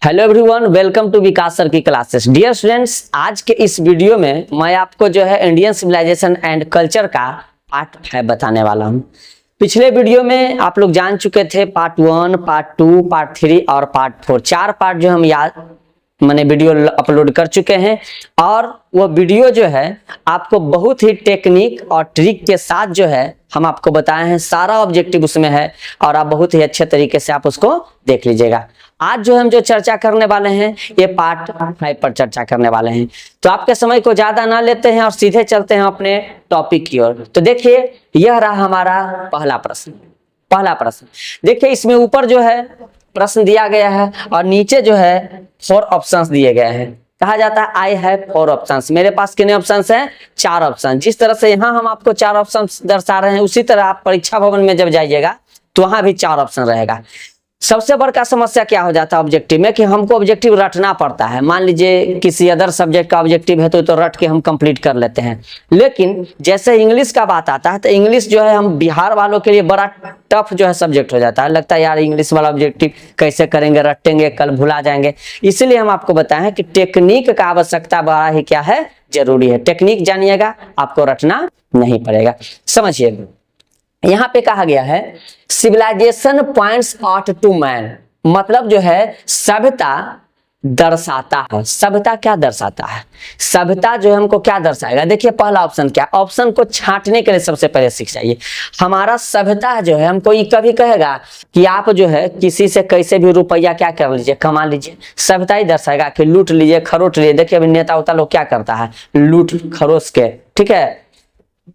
Hello everyone, welcome to Vikas sir की क्लासेस। Dear students, आज के इस वीडियो में मैं आपको जो है इंडियन सिविलाइजेशन एंड कल्चर का पार्ट 5 बताने वाला हूं। पिछले वीडियो में आप लोग जान चुके थे पार्ट 1, पार्ट 2, पार्ट 3 और पार्ट 4, 4 पार्ट जो हम याद मैंने वीडियो अपलोड कर चुके हैं। और वो वीडियो जो है आपको बहुत ही टेक्निक और ट्रिक के साथ जो है हम आपको बताए हैं, सारा ऑब्जेक्टिव उसमें है और आप बहुत ही अच्छे तरीके से आप उसको देख लीजिएगा। आज जो हम चर्चा करने वाले हैं ये पार्ट 5 पर चर्चा करने वाले हैं। तो आपके समय को ज्यादा ना लेते हैं और सीधे चलते हैं अपने टॉपिक की ओर। तो देखिए, यह रहा हमारा पहला प्रश्न। देखिए, इसमें ऊपर जो है प्रश्न दिया गया है और नीचे जो है 4 ऑप्शंस दिए गए हैं। कहा जाता है आई हैव 4 ऑप्शंस। मेरे पास कितने ऑप्शंस हैं? 4 ऑप्शन। जिस तरह से यहाँ हम आपको 4 ऑप्शंस दर्शा रहे हैं, उसी तरह आप परीक्षा भवन में जब जाइएगा तो वहां भी 4 ऑप्शन रहेगा। सबसे बड़ा समस्या क्या हो जाता है ऑब्जेक्टिव में कि हमको ऑब्जेक्टिव रटना पड़ता है। मान लीजिए किसी अदर सब्जेक्ट का ऑब्जेक्टिव है तो रट के हम कंप्लीट कर लेते हैं, लेकिन जैसे इंग्लिश का बात आता है तो इंग्लिश जो है हम बिहार वालों के लिए बड़ा टफ जो है सब्जेक्ट हो जाता है। लगता है यार इंग्लिश वाला ऑब्जेक्टिव कैसे करेंगे, रटेंगे, कल भुला जाएंगे। इसलिए हम आपको बताएं कि टेक्निक का आवश्यकता बड़ा ही क्या है, जरूरी है। टेक्निक जानिएगा, आपको रटना नहीं पड़ेगा। समझिए, यहाँ पे कहा गया है civilization points out to man, मतलब जो है सभ्यता दर्शाता है। सभ्यता क्या दर्शाता है? सभ्यता जो है हमको क्या दर्शाएगा? देखिए, पहला ऑप्शन क्या? ऑप्शन को छांटने के लिए सबसे पहले सीख जाइए। हमारा सभ्यता जो है हमको ये कभी कहेगा कि आप जो है किसी से कैसे भी रुपया क्या कर लीजिए, कमा लीजिए। सभ्यता ही दर्शाएगा कि लूट लीजिए, खरोट लीजिए। देखिए अभी नेता उता लोग क्या करता है, लूट खरोच के, ठीक है,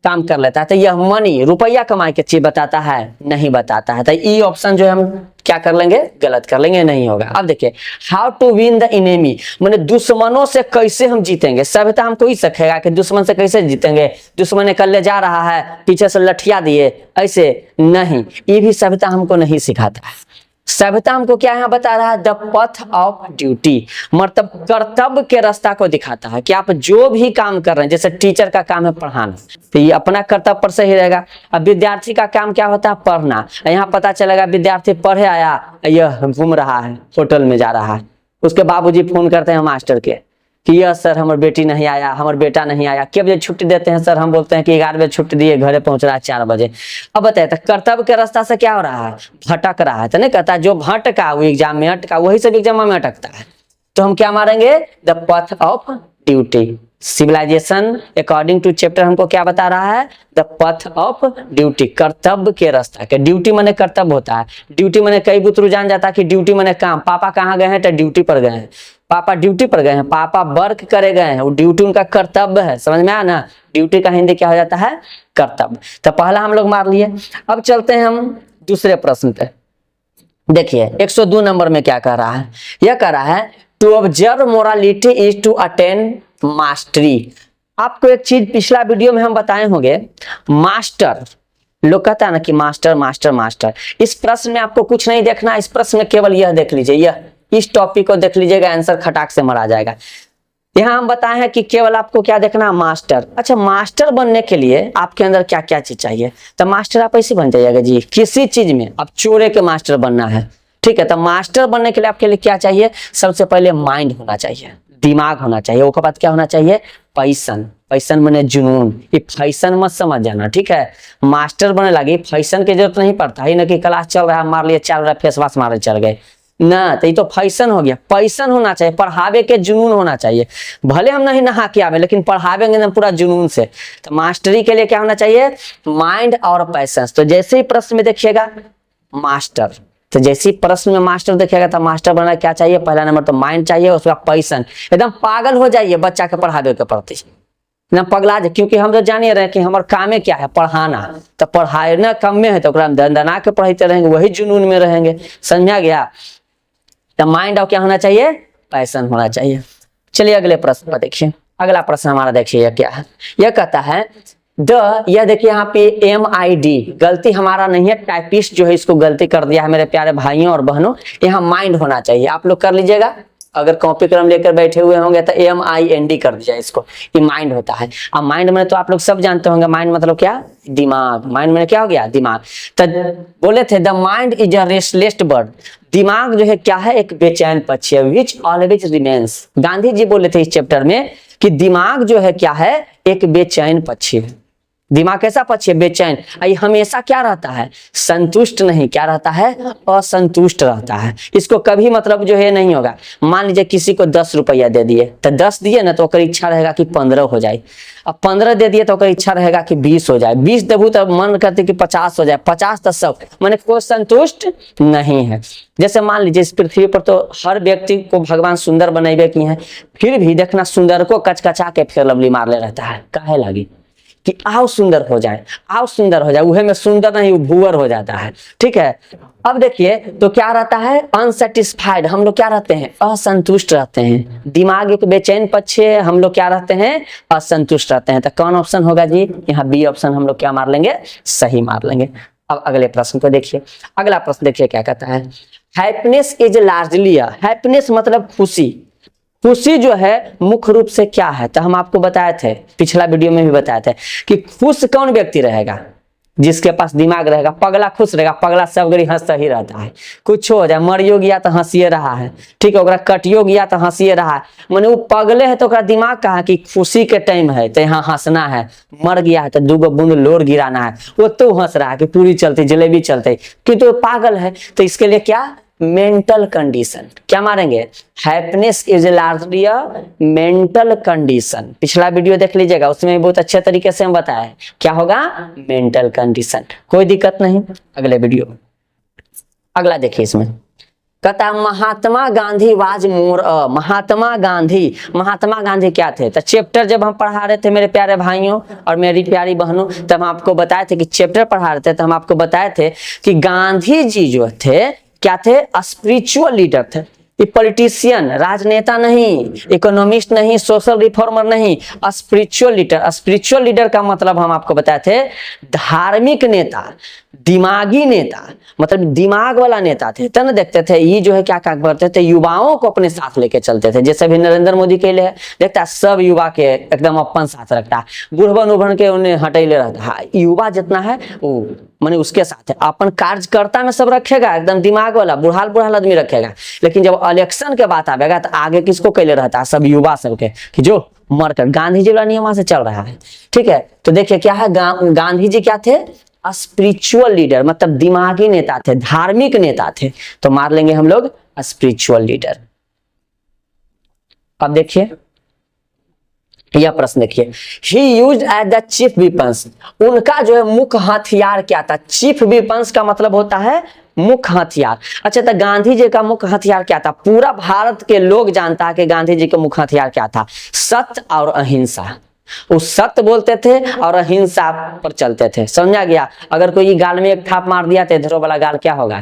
काम कर लेता है। तो यह मनी, रुपया कमाए के चीज बताता है? नहीं बताता है। तो ई ऑप्शन जो है हम क्या कर लेंगे, गलत कर लेंगे, नहीं होगा। अब देखिए, how to win the enemy, माने दुश्मनों से कैसे हम जीतेंगे। सभ्यता हमको ही सिखाएगा कि दुश्मन से कैसे जीतेंगे। दुश्मन ने कल जा रहा है, पीछे से लठिया दिए, ऐसे नहीं, ये भी सभ्यता हमको नहीं सिखाता है। सभ्यता हमको क्या यहाँ बता रहा है, द पथ ऑफ ड्यूटी, मतलब कर्तव्य के रास्ता को दिखाता है कि आप जो भी काम कर रहे हैं, जैसे टीचर का काम है पढ़ाना, तो ये अपना कर्तव्य पर सही रहेगा। अब विद्यार्थी का काम क्या होता है, पढ़ना। यहाँ पता चलेगा विद्यार्थी पढ़े आया, यह घूम रहा है, होटल में जा रहा है, उसके बाबूजी फोन करते हैं मास्टर के कि यह सर हमारी बेटी नहीं आया, हमारा बेटा नहीं आया। कितने बजे छुट्टी देते हैं सर? हम बोलते हैं कि 11 बजे छुट्टी दिए, घरे पहुंच रहा है 4 बजे। अब बताए तो कर्तव्य के रास्ता से क्या हो रहा है, भटक रहा है। तो नहीं कहता जो भटका वो एग्जाम में अटका, वही सब एग्जाम में अटकता है। तो हम क्या मारेंगे, the path of duty. Civilization according to chapter हमको क्या बता रहा है, द पथ ऑफ ड्यूटी, कर्तव्य के रास्ता के। ड्यूटी माने कर्तव्य होता है। ड्यूटी माने कई बुतरू जान जाता है कि ड्यूटी माने काम। पापा कहाँ गए हैं? तो ड्यूटी पर गए हैं। पापा ड्यूटी पर गए हैं, पापा वर्क करे गए हैं, वो ड्यूटी उनका कर्तव्य है। समझ में आया ना? ड्यूटी का हिंदी क्या हो जाता है, कर्तव्य। तो पहला हम लोग मार लिए। अब चलते हैं हम दूसरे प्रश्न पे। देखिए 102 नंबर में क्या कह रहा है, यह कह रहा है to observe morality is to attain mastery. आपको एक चीज पिछला वीडियो में हम बताए होंगे, मास्टर लोग कहता है ना कि मास्टर मास्टर मास्टर। इस प्रश्न में आपको कुछ नहीं देखना, इस प्रश्न में केवल यह देख लीजिए, यह इस टॉपिक को देख लीजिएगा, आंसर खटाक से मारा जाएगा। यहाँ हम बताए हैं कि केवल आपको क्या देखना, मास्टर। अच्छा, मास्टर बनने के लिए आपके अंदर क्या क्या चीज चाहिए? तो मास्टर आप ऐसे बन जाइएगा जी, किसी चीज में आप चोरे के मास्टर बनना है, ठीक है। तो मास्टर बनने के लिए आपके लिए क्या चाहिए? सबसे पहले माइंड होना चाहिए, दिमाग होना चाहिए। उसके बाद क्या होना चाहिए, पैशन। पैशन माने जुनून। ये फैशन मत समझ जाना, ठीक है। मास्टर बनने लगे फैशन की जरूरत नहीं पड़ता है ना कि क्लास चल रहा है, मार लिए, चल रहा है, फेस वॉश मारे चल गए ना। तो ये तो फैशन हो गया। पैशन होना चाहिए, पढ़ावे के जुनून होना चाहिए। भले हम नहीं नहा के आवे, लेकिन पढ़ावेंगे ना पूरा जुनून से। तो मास्टरी के लिए क्या होना चाहिए, माइंड और पैशन। तो जैसे ही प्रश्न में देखिएगा मास्टर, तो जैसे ही प्रश्न में मास्टर देखिएगा तो मास्टर बनना क्या चाहिए, पहला नंबर तो माइंड चाहिए, उसके बाद पैशन। एकदम पागल हो जाइए बच्चा के पढ़ावे के प्रति, ना पगला जाए, क्योंकि हम तो जानिए रहे कि हमारे काम क्या है, पढ़ाना। तो पढ़ाए ना कम में है तो दंदना के पढ़ाते रहेंगे, वही जुनून में रहेंगे। समझा गया? तो माइंड और क्या होना चाहिए, पैशन होना चाहिए। चलिए अगले प्रश्न पर देखिए। अगला प्रश्न हमारा देखिए, यह क्या है, यह कहता है यह देखिए यहाँ पे MID, गलती हमारा नहीं है, टाइपिस्ट जो है इसको गलती कर दिया है मेरे प्यारे भाइयों और बहनों। यहाँ माइंड होना चाहिए, आप लोग कर लीजिएगा। अगर कॉपी कलम लेकर बैठे हुए होंगे तो MIND कर दीजिए इसको, ये माइंड होता है। अब माइंड में तो आप लोग सब जानते होंगे, माइंड मतलब क्या, दिमाग। माइंड में क्या हो गया, दिमाग। तो बोले थे the mind is a restless bird, दिमाग जो है क्या है, एक बेचैन पक्षी है, which always remains. Gandhi ji बोले थे इस चैप्टर में कि दिमाग जो है क्या है, एक बेचैन पक्षी है। दिमाग कैसा पक्षी है, बेचैन। ये हमेशा क्या रहता है, संतुष्ट नहीं, क्या रहता है, असंतुष्ट रहता है। इसको कभी मतलब जो है नहीं होगा। मान लीजिए किसी को 10 रुपया दे दिए, तो 10 दिए ना तो ओकर इच्छा रहेगा कि 15 हो जाए। अब 15 दे दिए तो ओकर इच्छा रहेगा कि 20 हो जाए। 20 देबू तो मन करते कि 50 हो जाए। 50 तो सब माने कोई संतुष्ट नहीं है। जैसे मान लीजिए इस पृथ्वी पर तो हर व्यक्ति को भगवान सुंदर बनाइबे की है, फिर भी देखना सुंदर को कचकचा के फेर लवली मारले रहता है। काहे लगी कि आओ सुंदर हो जाए, आओ सुंदर हो जाए। वह में सुंदर नहीं, भूअर हो जाता है। ठीक है, अब देखिए तो क्या रहता है, अनसेटिस्फाइड। हम लोग क्या रहते हैं, असंतुष्ट रहते हैं। दिमाग एक बेचैन पक्षी है, हम लोग क्या रहते हैं, असंतुष्ट रहते हैं। तो कौन ऑप्शन होगा जी, यहाँ बी ऑप्शन हम लोग क्या मार लेंगे, सही मार लेंगे। अब अगले प्रश्न को देखिए। अगला प्रश्न देखिए क्या कहता है, हैप्पीनेस इज लार्जली, हैप्पीनेस मतलब खुशी। खुशी जो है मुख्य रूप से क्या है, तो हम आपको बताए थे, पिछला वीडियो में भी बताए थे कि खुश कौन व्यक्ति रहेगा, जिसके पास दिमाग रहेगा। पगला खुश रहेगा, पगला सब घड़ी हंसता ही रहता है। कुछ हो जाए, मरियो गया तो हंसिए रहा है, ठीक है, ओकरा कटियो गया तो हंसिए रहा है। माने वो पगले है तो ओकरा दिमाग कहा कि खुशी के टाइम है तो यहाँ हंसना है, मर गया है तो 2 बूंद लोर गिराना है, वो तो हंस रहा है कि पूरी चलती जलेबी चलते, क्योंकि तो पागल है। तो इसके लिए क्या, मेंटल कंडीशन। क्या मारेंगे, happiness is largely a mental condition. पिछला वीडियो देख लीजिएगा, उसमें बहुत अच्छे तरीके से हम बताए क्या होगा, मेंटल कंडीशन। कोई दिक्कत नहीं। अगले वीडियो, अगला देखिए, इसमें कहता महात्मा गांधी वाज मोर महात्मा गांधी क्या थे। तो चैप्टर जब हम पढ़ा रहे थे मेरे प्यारे भाइयों और मेरी प्यारी बहनों, तब हम आपको बताए थे कि चैप्टर पढ़ा रहे थे तो हम आपको बताए थे कि गांधी जी जो थे क्या थे, स्पिरिचुअल लीडर थे। ये पॉलिटिशियन, राजनेता नहीं, इकोनॉमिस्ट नहीं, सोशल रिफॉर्मर नहीं, स्पिरिचुअल लीडर। स्पिरिचुअल लीडर का मतलब हम आपको बताए थे धार्मिक नेता, दिमागी नेता, मतलब दिमाग वाला नेता थे। तब देखते थे ये जो है क्या क्या करते थे, युवाओं को अपने साथ लेके चलते थे। जैसे भी नरेंद्र मोदी के लिए देखता है, सब युवा के एकदम अपन साथ रखता है, बुढ़बन उभन के उन्हें हटेले रहता है। युवा जितना है वो माने उसके साथ है। अपन कार्यकर्ता में सब रखेगा, एकदम दिमाग वाला बुढ़ाल आदमी रखेगा। लेकिन जब इलेक्शन के बात आवेगा तो आगे किसको कैले रहता है, सब युवा सबके, कि जो मरकर गांधी जी वाला नियम से चल रहा है। ठीक है, तो देखिए क्या है, गांधी जी क्या थे, स्पिरिचुअल लीडर, मतलब दिमागी नेता थे, धार्मिक नेता थे। तो मार लेंगे हम लोग स्पिरिचुअल लीडर। अब देखिए यह प्रश्न देखिए, he used as the chief weapons. उनका जो है मुख्य हथियार क्या था। चीफ वेपन्स का मतलब होता है मुख्य हथियार। अच्छा, तो गांधी जी का मुख्य हथियार क्या था। पूरा भारत के लोग जानता है कि गांधी जी का मुख्य हथियार क्या था, सत्य और अहिंसा। वो सत्य बोलते थे और अहिंसा पर चलते थे। समझा गया। अगर कोई गाल में एक थाप मार दिया तो इधरों वाला गाल क्या होगा,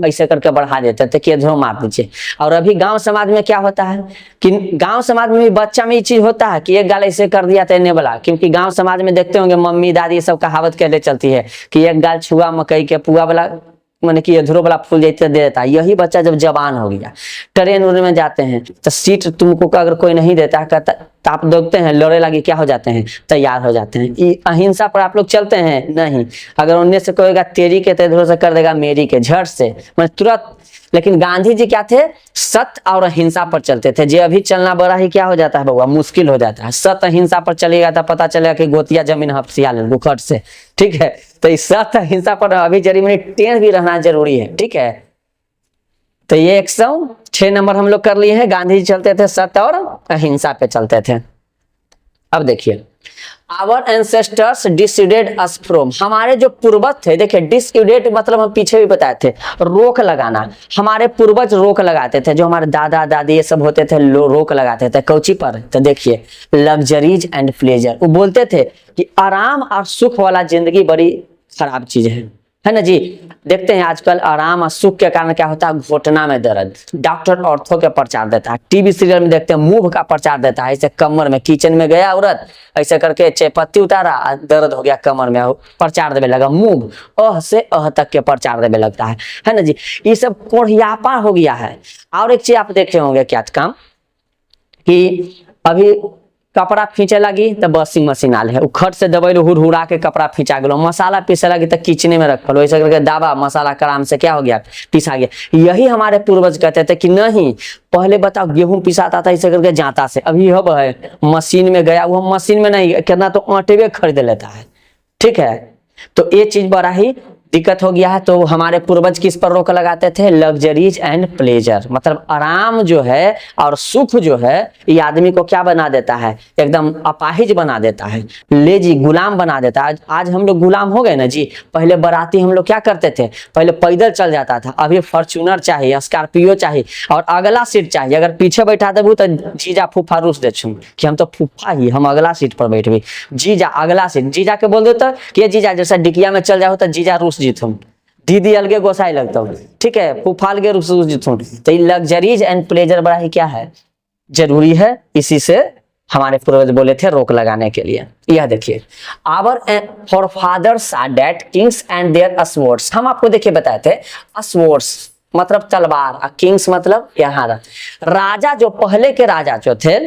ऐसे करके बढ़ा देते थे कि इधरों मार दीजिए। और अभी गांव समाज में क्या होता है कि गांव समाज में भी बच्चा में ये चीज होता है कि एक गाल ऐसे कर दिया तो इन्हें वाला, क्योंकि गांव समाज में देखते होंगे मम्मी दादी सब कहावत कहले चलती है कि एक गाल छुआ मकई के पुआ वाला, मैंने कि अधूरो वाला फूल जाते दे देता है। यही बच्चा जब जवान हो गया, ट्रेन में जाते हैं तो सीट तुमको अगर कोई नहीं देता कहता तो आप देखते हैं लड़े लगे क्या हो जाते हैं, तैयार हो जाते हैं। अहिंसा पर आप लोग चलते हैं नहीं। अगर उनमें से कोई तेरी के तो से कर देगा मेरी के, झट से मतलब तुरंत। लेकिन गांधी जी क्या थे, सत्य और अहिंसा पर चलते थे। जे अभी चलना बड़ा ही क्या हो जाता है बउआ, मुश्किल हो जाता है। सत्य अहिंसा पर चलेगा तो पता चलेगा कि गोतिया जमीन हफ्सिया ले बुखट से। ठीक है, तो इस सत्य अहिंसा पर अभी जरी मिनट 10 भी रहना जरूरी है। ठीक है, तो ये 106 नंबर हम लोग कर लिए हैं। गांधी जी चलते थे सत्य और अहिंसा पे चलते थे। अब देखिए, our ancestors decided us from, हमारे जो पूर्वज थे। देखिए डिसीडेड मतलब हम पीछे भी बताए थे, रोक लगाना। हमारे पूर्वज रोक लगाते थे, जो हमारे दादा दादी ये सब होते थे रोक लगाते थे। कौची पर, तो देखिए लग्जरीज एंड प्लेजर। वो बोलते थे कि आराम और सुख वाला जिंदगी बड़ी खराब चीज है ना जी। देखते हैं आजकल आराम और सुख के कारण क्या होता है, घुटना में दर्द। डॉक्टर ऑर्थो के प्रचार देता है, टीवी सीरियल में देखते हैं मूव का प्रचार देता है। ऐसे कमर में, किचन में गया औरत ऐसे करके चायपत्ती उतारा, दर्द हो गया कमर में, प्रचार देने लगा मूव। अह से अह तक के प्रचार देने लगता है ना जी। ये सब कोढ़ियापा हो गया है। और एक चीज आप देखे होंगे क्या काम, कि अभी कपड़ा खींचे लगी तो वॉशिंग मशीन आल है, खट से दबेल हुरहुरा के कपड़ा खींचा गलो, मसाला पीसे लगी तो किचने में रखल, वैसे करके दाबा मसाला कराम से क्या हो गया, पिसा गया। यही हमारे पूर्वज कहते थे कि नहीं, पहले बताओ गेहूं पिसाता था इसे करके जाता से, अभी अब है मशीन में गया, वो मशीन में नहीं कितना तो आटे खरीद लेता है। ठीक है, तो ये चीज बड़ा ही दिक्कत हो गया है। तो हमारे पूर्वज किस पर रोक लगाते थे, लग्जरीज एंड प्लेजर, मतलब आराम जो है और सुख जो है ये आदमी को क्या बना देता है, एकदम अपाहिज बना देता है, लेजी गुलाम बना देता है। आज हम लोग गुलाम हो गए ना जी। पहले बाराती हम लोग क्या करते थे, पहले पैदल चल जाता था, अभी फॉर्च्यूनर चाहिए, स्कॉर्पियो चाहिए और अगला सीट चाहिए। अगर पीछे बैठा देबू तो जीजा फूफा रूस दे छू कि हम तो फूफा ही, हम अगला सीट पर बैठबी, जीजा अगला सीट, जीजा के बोल देता कि जीजा जैसा डिकिया में चल जाओ तो जीजा रूस जीतूं, दीदी अलगे गोसाई लगता हूँ। ठीक है, फूफाल के रूस जीतूं। तो लग्जरीज एंड प्लेजर बड़ा ही क्या है, जरूरी है। इसी से हमारे पूर्वज बोले थे रोक लगाने के लिए। यह देखिए, our forefathers are dead kings and their अस्वर्ड्स। हम आपको देखिए बताए थे, अस्वर्ड्स मतलब तलवार, किंग्स मतलब यहाँ राजा, जो पहले के राजा जो थे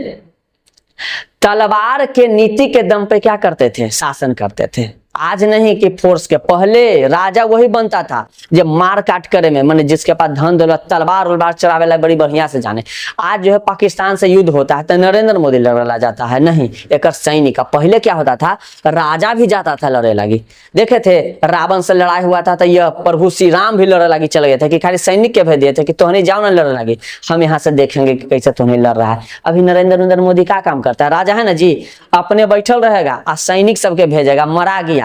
तलवार के नीति के दम पे क्या करते थे, शासन करते थे। आज नहीं कि फोर्स के, पहले राजा वही बनता था जब मार काट करे में, माने जिसके पास धन दौलत तलवार उलवार चलावे ला बड़ी बढ़िया से जाने। आज जो है पाकिस्तान से युद्ध होता है तो नरेंद्र मोदी लड़ा जाता है, नहीं, एक सैनिक। पहले क्या होता था, राजा भी जाता था लड़े लगी। देखे थे रावण से लड़ाई हुआ था तो यह प्रभु श्री राम भी लड़े लगी चले गए थे कि खाली सैनिक के भेज दिए थे कि तोहनी जाओ ना लड़े लगी, हम यहाँ से देखेंगे कि कैसे तोहनी लड़ रहा है। अभी नरेंद्र मोदी क्या काम करता है, राजा है ना जी, अपने बैठल रहेगा और सैनिक सबके भेजेगा, मरा गया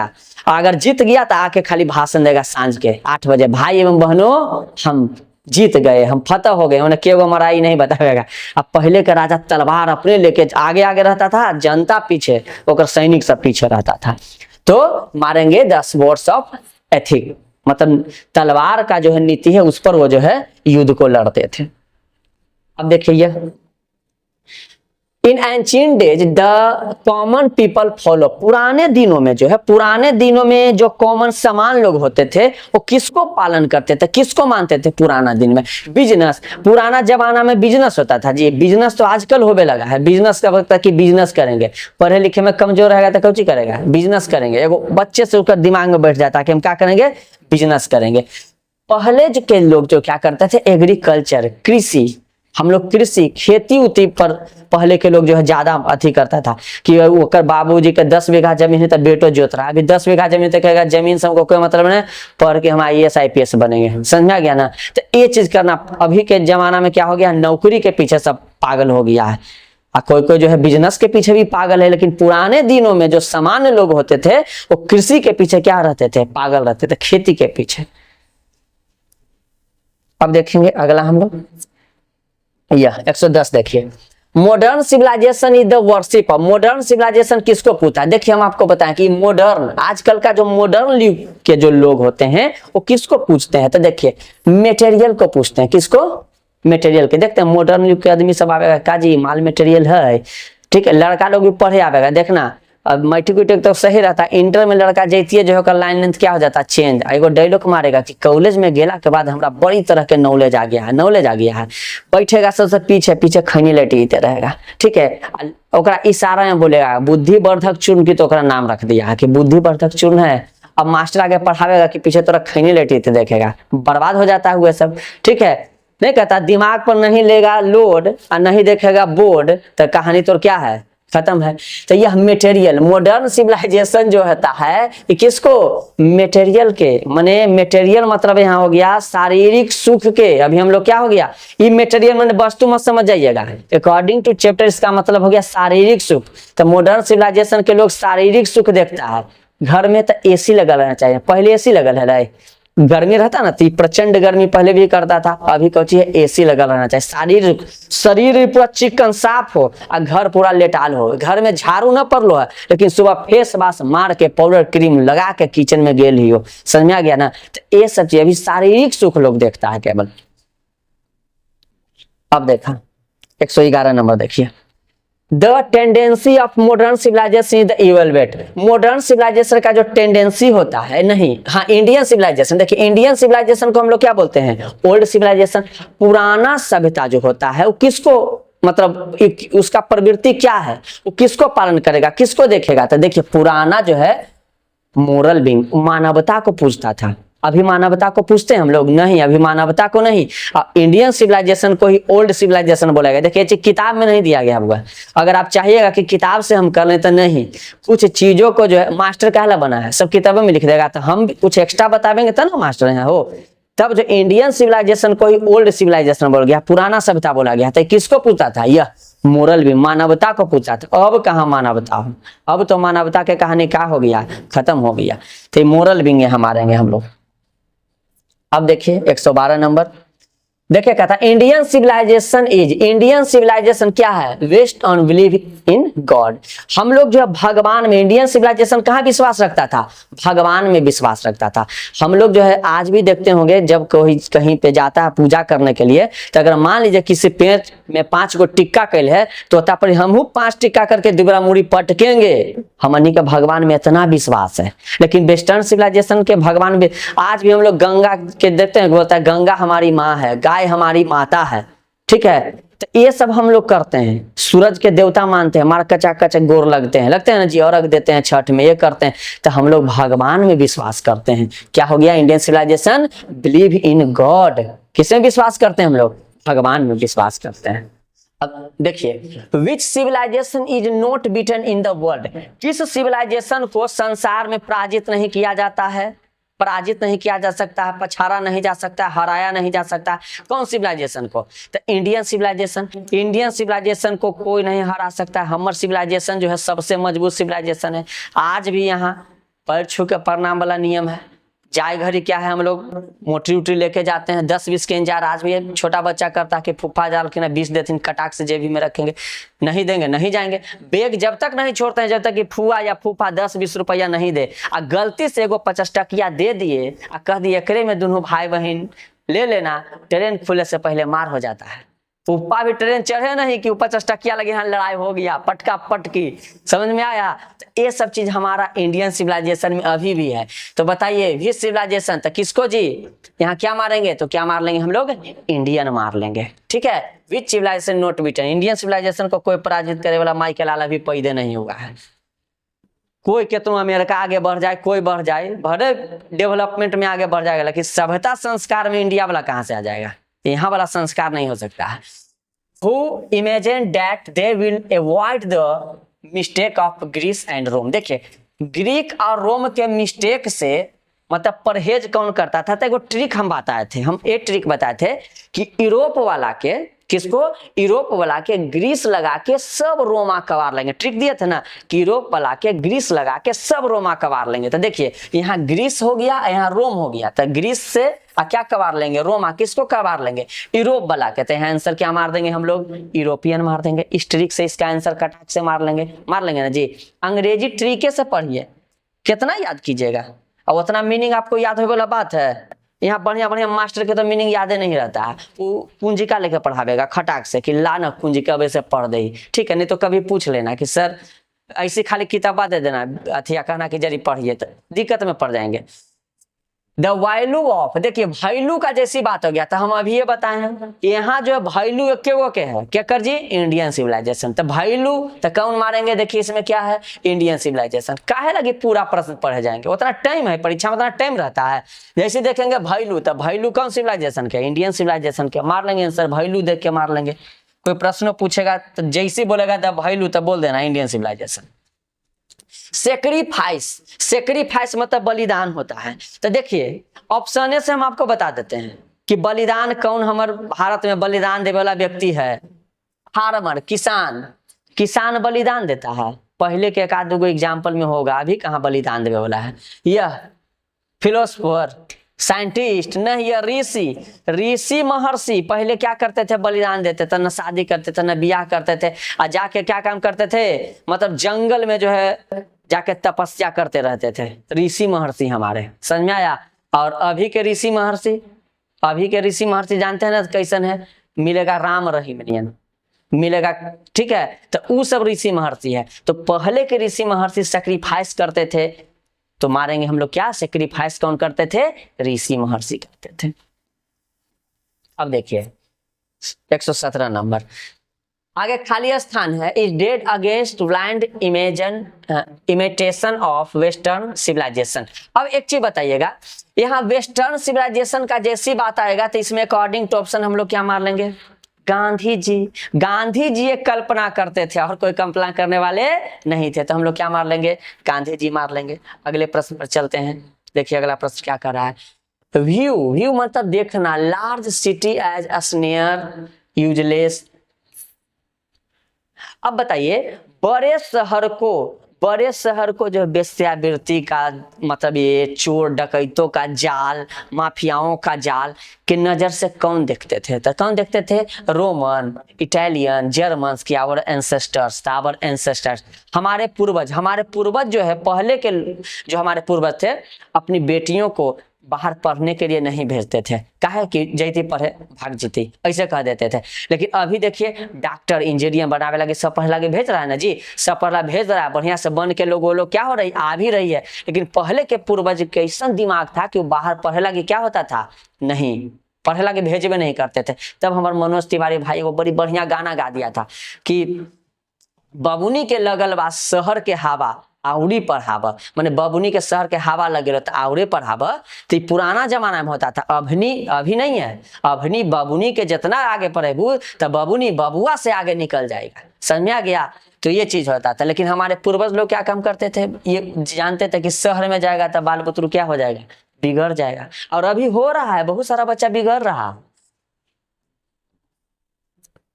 अगर जीत गया तो आके खाली भाषण देगा सांझ के 8 बजे, भाई एवं बहनों हम जीत गए, हम फतह हो गए, उन्हें केवल मराई नहीं बताएगा। अब पहले का राजा तलवार अपने लेके आगे आगे रहता था, जनता पीछे, और सैनिक सब पीछे रहता था। तो मारेंगे 10 वर्ड्स ऑफ एथिक, मतलब तलवार का जो है नीति है उस पर वो जो है युद्ध को लड़ते थे। अब देखिए, इन ancient days the common people follow, पुराने दिनों में जो है, पुराने दिनों में जो कॉमन समान लोग होते थे वो किसको पालन करते थे, किसको मानते थे पुराना दिन में, बिजनेस। पुराना जमाना में बिजनेस होता था जी, बिजनेस तो आजकल होने लगा है। बिजनेस का वक्त कि बिजनेस करेंगे, पढ़े लिखे में कमजोर रहेगा तो कौची करेगा, बिजनेस करेंगे। एगो बच्चे से उसका दिमाग में बैठ जाता है कि हम क्या करेंगे, बिजनेस करेंगे। पहले जो के लोग जो क्या करते थे, एग्रीकल्चर, कृषि, हम लोग कृषि खेती उती पर पहले के लोग जो है ज्यादा अथी करता था कि ओकर बाबूजी के 10 बीघा जमीन है तो बेटो जोत रहा है। अभी 10 बीघा जमीन तो कहेगा जमीन से हमको कोई मतलब नहीं, पढ़ के हम IAS IPS बनेंगे, समझा गया ना। तो ये चीज करना, अभी के जमाना में क्या हो गया, नौकरी के पीछे सब पागल हो गया है, और कोई जो है बिजनेस के पीछे भी पागल है। लेकिन पुराने दिनों में जो सामान्य लोग होते थे वो कृषि के पीछे क्या रहते थे, पागल रहते थे, खेती के पीछे। अब देखेंगे अगला हम लोग, यह 110 देखिए, modern civilization is the worship of. Modern civilization किसको पूछता है, देखिए हम आपको बताएं कि मॉडर्न, आजकल का जो मॉडर्न युग के जो लोग होते हैं वो किसको पूछते हैं, तो देखिए मेटेरियल को पूछते हैं। किसको, मेटेरियल के। देखते हैं मॉडर्न युग के आदमी सब आवेगा, काजी माल मेटेरियल है, ठीक है, लड़का लोग भी पढ़े आवेगा। देखना अब मैट्रिक उट्रिक तो सही रहता, इंटर में लड़का जैतिए जो है लाइन लेंथ क्या हो जाता है, चेंज। एगो डायलॉग मारेगा कि कॉलेज में गेला के बाद हमरा बड़ी तरह के नॉलेज आ गया है, नॉलेज आ गया है। बैठेगा सबसे पीछे पीछे खैनी लेटीते रहेगा, ठीक है, ओकरा इशारा में बोलेगा बुद्धिवर्धक चूर्ण की, तो ओकरा नाम रख दिया है कि बुद्धिवर्धक चूर्ण है। अब मास्टर आगे पढ़ावेगा कि पीछे तोरा खैनी लेटीते देखेगा, बर्बाद हो जाता है हुए सब, ठीक है। नहीं कहता दिमाग पर नहीं लेगा लोड और नहीं देखेगा बोर्ड तो कहानी तो क्या है, खत्म है। तो यह मटेरियल, मॉडर्न सिविलाइजेशन जो होता है ये किसको, मटेरियल के, माने मटेरियल मतलब यहाँ हो गया शारीरिक सुख के। अभी हम लोग क्या हो गया, ये मटेरियल माने वस्तु मत समझ जाइएगा, अकॉर्डिंग टू चैप्टर इसका मतलब हो गया शारीरिक सुख। तो मॉडर्न सिविलाइजेशन के लोग शारीरिक सुख देखता है। घर में तो AC लगा रहना चाहिए, पहले AC लगल है रहे, गर्मी रहता ना तो प्रचंड गर्मी पहले भी करता था, अभी कौची है AC लगा रहना चाहिए। शरीर पूरा चिकन साफ हो और घर पूरा लेटाल हो, घर में झाड़ू ना पड़लो है लेकिन सुबह फेस वाश मार के पाउडर क्रीम लगा के किचन में गेल ही हो, समझ में आ गया ना। तो ये सब चीज अभी शारीरिक सुख लोग देखता है केवल। अब देखा 111 नंबर देखिए, the tendency of modern civilization is the elevate. Modern civilization का जो टेंडेंसी होता है, नहीं हाँ इंडियन सिविलाइजेशन, देखिए इंडियन सिविलाइजेशन को हम लोग क्या बोलते हैं, ओल्ड सिविलाइजेशन। पुराना सभ्यता जो होता है वो किसको मतलब उसका प्रवृत्ति क्या है, वो किसको पालन करेगा, किसको देखेगा। तो देखिए पुराना जो है मोरल बीइंग मानवता को पूछता था। अभी मानवता को पूछते हैं हम लोग? नहीं, अभी मानवता को नहीं। इंडियन सिविलाइजेशन को ही ओल्ड सिविलाइजेशन बोला गया। देखिए किताब में नहीं दिया गया हुआ। अगर आप चाहिएगा कि किताब से हम कर लें तो नहीं, कुछ चीजों को जो है मास्टर कहला बना है, सब किताबों में लिख देगा, तो हम कुछ एक्स्ट्रा बताएंगे तब ना मास्टर यहाँ हो। तब जो इंडियन सिविलाइजेशन को ही ओल्ड सिविलाइजेशन बोला गया, पुराना सभ्यता बोला गया। तो किसको पूछता था? यह मोरल भी मानवता को पूछा था। अब कहाँ मानवता हो, अब तो मानवता के कहानी क्या हो गया, खत्म हो गया। तो मोरल बिंग हमारे हम लोग। अब देखिए 112 नंबर, देखिए कहता है Indian civilisation is, Indian civilisation क्या है? West on believe in God. हम लोग जो है भगवान में, इंडियन सिविलाइजेशन कहाँ विश्वास रखता था? भगवान में विश्वास रखता था। हम लोग जो है आज भी देखते होंगे जब कोई कहीं पे जाता है पूजा करने के लिए, तो अगर मान लीजिए किसी पेड़ में 5 गो टिक्का कैल है तो पर हम 5 टिक्का करके दुबरा मुड़ी पटकेंगे। हमनी का भगवान में इतना विश्वास है। लेकिन वेस्टर्न सिविलाइजेशन के भगवान में आज भी हम लोग गंगा के देखते हैं, बोलता है गंगा हमारी माँ है, गाय हमारी माता है, ठीक है। तो ये सब हम लोग करते हैं। सूरज के देवता मानते हैं, हमारा कचा कचा गोर लगते हैं ना जी, और रख देते हैं छठ में, ये करते हैं। तो हम लोग भगवान में विश्वास करते हैं। क्या हो गया Indian civilisation? Believe in God. किसमें विश्वास करते हैं हम लोग? भगवान में विश्वास करते हैं। अब देखिए which civilization is not beaten in the world, किस सिविलाइजेशन को संसार में पराजित नहीं किया जाता है? पराजित नहीं किया जा सकता है, पछाड़ा नहीं जा सकता, हराया नहीं जा सकता। कौन सिविलाइजेशन को? तो इंडियन सिविलाइजेशन। इंडियन सिविलाइजेशन को कोई नहीं हरा सकता। हमार सिविलाइजेशन जो है सबसे मजबूत सिविलाइजेशन है। आज भी यहाँ पैर छू के प्रणाम वाला नियम है। जाए घड़ी क्या है, हम लोग मोटरी उटरी लेके जाते हैं, 10-20 के इंतजार आज भी छोटा बच्चा करता है कि फूफा जाल के ना 20 देते कटाक से जेबी में रखेंगे, नहीं देंगे, नहीं जाएंगे। बैग जब तक नहीं छोड़ते हैं जब तक कि फुआ या फूफा 10-20 रुपया नहीं दे। आ गलती से एगो 50 टकिया दे दिए आ कह दिए एकरे में दोनों भाई बहन ले लेना, ट्रेन खुले से पहले मार हो जाता है। फूफा भी ट्रेन चढ़े नहीं कि 50 टकिया लगे, यहाँ लड़ाई हो गया, पटका पटकी। समझ में आया? तो ये सब चीज हमारा इंडियन सिविलाइजेशन में अभी भी है। तो बताइए ये सिविलाइजेशन तो किसको जी यहाँ क्या मारेंगे? तो क्या मार लेंगे हम लोग? इंडियन मार लेंगे, ठीक है। Which civilization not beaten, Indian civilization को कोई पराजित करे वाला माई के लाल अभी पैदा नहीं हुआ है। कोई कितना अमेरिका आगे बढ़ जाए, कोई बढ़ जाए, भले डेवलपमेंट में आगे बढ़ जाएगा, लेकिन सभ्यता संस्कार में इंडिया वाला कहाँ से आ जाएगा? यहाँ वाला संस्कार नहीं हो सकता है। Who imagine that they will avoid the mistake of Greece and Rome। देखिए ग्रीक और रोम के मिस्टेक से मतलब परहेज कौन करता था? तो एगो ट्रिक हम बताए थे, हम एक ट्रिक बताए थे कि यूरोप वाला के, किसको? यूरोप वाला के ग्रीस लगा के सब रोमा कवार लेंगे। ट्रिक दिए थे ना कि यूरोप वाला के ग्रीस लगा के सब रोमा कवार लेंगे। तो देखिए यहाँ ग्रीस हो गया, यहाँ रोम हो गया। तो ग्रीस से क्या कवार लेंगे? रोमा। किसको कवार लेंगे? यूरोप वाला के। तो यहाँ आंसर क्या मार देंगे हम लोग? यूरोपियन मार देंगे। इस ट्रिक से इसका आंसर कटाक से मार लेंगे ना जी। अंग्रेजी ट्रिके से पढ़िए, कितना याद कीजिएगा, और उतना मीनिंग आपको याद हो वाला बात है। यहाँ बढ़िया बढ़िया मास्टर के तो मीनिंग याद नहीं रहता है, वो कुंजिका लेकर पढ़ावेगा खटाक से कि ला न कुंजिका वैसे पढ़ दे, ठीक है। नहीं तो कभी पूछ लेना कि सर ऐसे खाली किताबा दे देना, अथिया कहना कि जरी पढ़िए, तो दिक्कत में पड़ जाएंगे। द वैल्यू ऑफ, देखिए वैल्यू का जैसी बात हो गया तो हम अभी ये बताए हैं यहाँ जो है वैल्यू एक्के के है क्या कर जी? Indian civilization. तो वैल्यू तो कौन मारेंगे? देखिए इसमें क्या है? Indian civilization. काहे लगे पूरा प्रश्न पढ़े जाएंगे? उतना टाइम है, परीक्षा में उतना टाइम रहता है। जैसे देखेंगे वैल्यू, तो वैल्यू कौन सिविलाइजेशन के? इंडियन सिविलाइजेशन के। मार लेंगे आंसर, वैल्यू देख के मार लेंगे। कोई प्रश्न पूछेगा तो जैसे बोलेगा द वैल्यू तो बोल देना इंडियन सिविलाइजेशन। सेक्रीफाइस, सेक्रीफाइस मतलब बलिदान होता है। तो देखिए ऑप्शन से हम आपको बता देते हैं कि बलिदान कौन हमारे भारत में बलिदान देने वाला व्यक्ति है? फार्मर, किसान। किसान बलिदान देता है। पहले के एक आध दो एग्जाम्पल में होगा, अभी कहाँ बलिदान देने वाला है? यह फिलोसफर, साइंटिस्ट नहीं, यह ऋषि। ऋषि महर्षि पहले क्या करते थे? बलिदान देते थे, न शादी करते थे, न ब्याह करते थे, और जाके क्या काम करते थे? मतलब जंगल में जो है जाके तपस्या करते रहते थे। ऋषि महर्षि हमारे, समझ में आया? और अभी के ऋषि महर्षि, अभी के ऋषि महर्षि जानते हैं ना कैसन है? मिलेगा राम रहीम मिलेगा, ठीक है। तो वो सब ऋषि महर्षि है। तो पहले के ऋषि महर्षि सेक्रीफाइस करते थे, तो मारेंगे हम लोग क्या? सेक्रीफाइस कौन करते थे? ऋषि महर्षि करते थे। अब देखिए 117 नंबर, आगे खाली स्थान है, is dead against blind imitation of western civilisation. अब एक चीज बताइएगा, यहाँ वेस्टर्न सिविलाइजेशन का जैसी बात आएगा तो इसमें अकॉर्डिंग टू ऑप्शन हम लोग क्या मार लेंगे, गांधी जी। गांधी जी एक कल्पना करते थे और कोई कल्पना करने वाले नहीं थे, तो हम लोग क्या मार लेंगे, गांधी जी मार लेंगे। अगले प्रश्न पर चलते हैं। देखिए अगला प्रश्न क्या कर रहा है, व्यू मतलब देखना, लार्ज सिटी एज अस्नियर यूजलेस। अब बताइए बड़े शहर को जो वेश्यावृत्ति का मतलब ये चोर डकैतों का जाल, माफियाओं का जाल की नजर से कौन देखते थे, तो कौन देखते थे, रोमन, इटालियन, जर्मन की आवर एंसेस्टर्स, हमारे पूर्वज जो है पहले के जो हमारे पूर्वज थे अपनी बेटियों को बाहर पढ़ने के लिए नहीं भेजते थे, काहे कि जैती पढ़े भाग जीती, ऐसे कह देते थे। लेकिन अभी देखिए डॉक्टर इंजीनियर बनावे लगे, सब पढ़े लगे भेज रहा है ना जी, सब पढ़ा भेज रहा है, बढ़िया से बन के लोग क्या हो रही, आ भी रही है। लेकिन पहले के पूर्वज के ऐसा दिमाग था कि वो बाहर पढ़े लगे क्या होता था, नहीं पढ़े लगे भेजवे नहीं करते थे। तब हमारे मनोज तिवारी भाई को बड़ी बढ़िया गाना गा दिया था कि बबुनी के लगल बा शहर के हवा आवड़ी पर हावा, मैंने बबुनी के शहर के हवा लगे रहता आवड़े पर हावा। तो पुराना जमाना में होता था, अभी नहीं है, अभनी बबुनी के जितना आगे पढ़ेबू तो बबुनी बबुआ से आगे निकल जाएगा, समझ में आ गया। तो ये चीज होता था। लेकिन हमारे पूर्वज लोग क्या काम करते थे, ये जानते थे कि शहर में जाएगा तो बाल बुतरू क्या हो जाएगा, बिगड़ जाएगा। और अभी हो रहा है, बहुत सारा बच्चा बिगड़ रहा।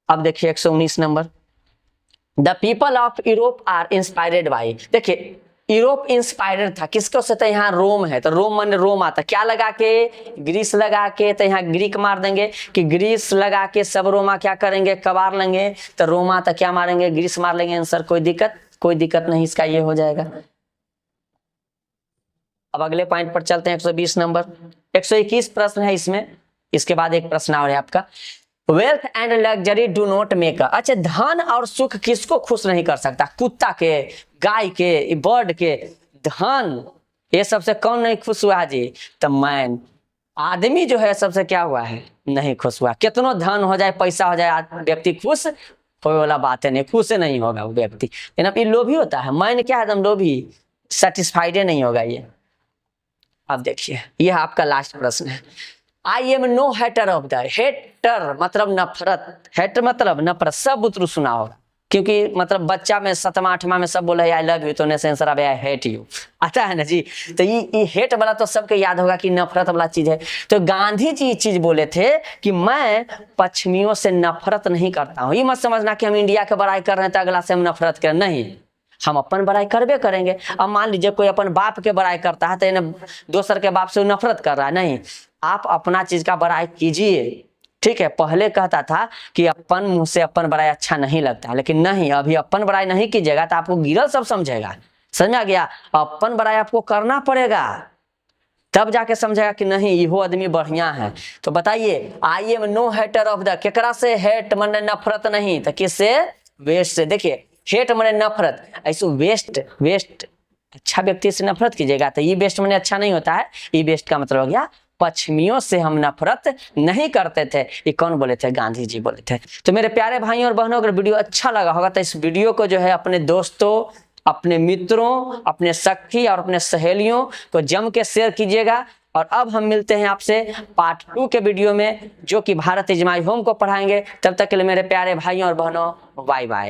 अब देखिए 119 number, the people of Europe are inspired by. देखिए यूरोप इंस्पायर्ड था किसको से, तो यहाँ रोम है, तो रोम माने रोम आता, क्या लगा के, ग्रीस लगा के, तो यहाँ ग्रीक मार देंगे कि ग्रीस लगा के सब रोमा क्या करेंगे, कबार लेंगे, तो रोमा तो क्या मारेंगे, ग्रीस मार लेंगे। आंसर कोई दिक्कत नहीं, इसका ये हो जाएगा। अब अगले पॉइंट पर चलते हैं, 120 नंबर। 121 प्रश्न है इसमें, इसके बाद एक प्रश्न और है आपका, wealth and luxury do not make. अच्छा, धन और सुख किसको खुश नहीं कर सकता, कुत्ता के, गाय के, बर्ड के, धन ये सबसे कौन नहीं खुश हुआ जी, तो मैन आदमी जो है सबसे क्या हुआ है, नहीं खुश हुआ। कितनो धन हो जाए, पैसा हो जाए, व्यक्ति खुश कोई वाला बात है नहीं, खुश नहीं होगा वो व्यक्ति। लेकिन ये लोभी होता है, मैन क्या है, एकदम लोभी, सेटिस्फाइड नहीं होगा ये। अब देखिए यह आपका लास्ट प्रश्न है, I am no hater of the, hater मतलब नफरत, हेटर मतलब नफरत, सब बुतरू सुना होगा, क्योंकि मतलब बच्चा में 7वां 8वां में सब बोला आई लव यू, तो आंसर अब आई हेट यू आता है ना जी। तो ये हेट वाला तो सबके याद होगा कि नफरत वाला चीज है। तो गांधी जी चीज बोले थे कि मैं पश्चिमियों से नफरत नहीं करता हूँ। ये मत समझना कि हम इंडिया के बड़ाई कर रहे हैं तो अगला से हम नफरत करें, नहीं, हम अपन बड़ाई करबे करेंगे। अब मान लीजिए कोई अपन बाप के बड़ाई करता है तो दोसर के बाप से नफरत कर रहा है, नहीं, आप अपना चीज का बड़ाई कीजिए, ठीक है। पहले कहता था कि अपन मुंह से अपन बड़ाई अच्छा नहीं लगता, लेकिन नहीं, अभी अपन बड़ाई नहीं कीजिएगा तो आपको गिरल सब समझेगा, समझ आ गया। अपन बड़ाई आपको करना पड़ेगा, तब जाके समझेगा कि नहीं ये आदमी बढ़िया है। तो बताइए, I am no hater of the, केकरा से हेट माने नफरत नहीं, तो किससे, वेस्ट से। देखिए हेट माने नफरत, ऐसे वेस्ट अच्छा व्यक्ति से नफरत कीजिएगा तो ये बेस्ट माने अच्छा नहीं होता है, ये बेस्ट का मतलब हो गया पश्चिमियों से हम नफरत नहीं करते थे। ये कौन बोले थे, गांधी जी बोले थे। तो मेरे प्यारे भाइयों और बहनों, अगर वीडियो अच्छा लगा होगा तो इस वीडियो को जो है अपने दोस्तों, अपने मित्रों, अपने सखी और अपने सहेलियों को जम के शेयर कीजिएगा। और अब हम मिलते हैं आपसे पार्ट 2 के वीडियो में, जो कि भारत इज माय होम को पढ़ाएंगे। तब तक के लिए मेरे प्यारे भाइयों और बहनों, बाय बाय।